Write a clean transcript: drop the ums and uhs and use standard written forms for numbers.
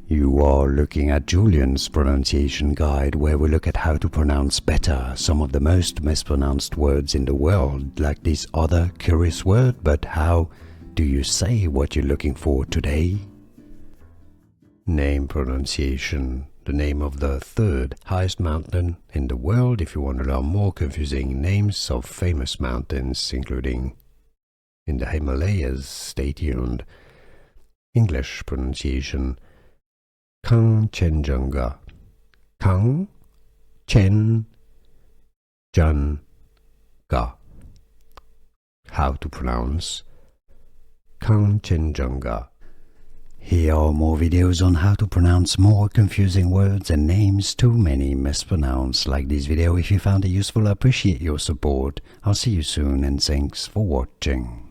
You are looking at Julian's pronunciation guide, where we look at how to pronounce better some of the most mispronounced words in the world, like this other curious word. But how do you say what you're looking for today? Name pronunciation. The name of the third highest mountain in the world. If you want to learn more confusing names of famous mountains, including in the Himalayas, stay tuned. English pronunciation. Kangchenjunga. Kangchenjunga. How to pronounce Kangchenjunga. Here are more videos on how to pronounce more confusing words and names too many mispronounced. Like this video if you found it useful. I appreciate your support. I'll see you soon and thanks for watching.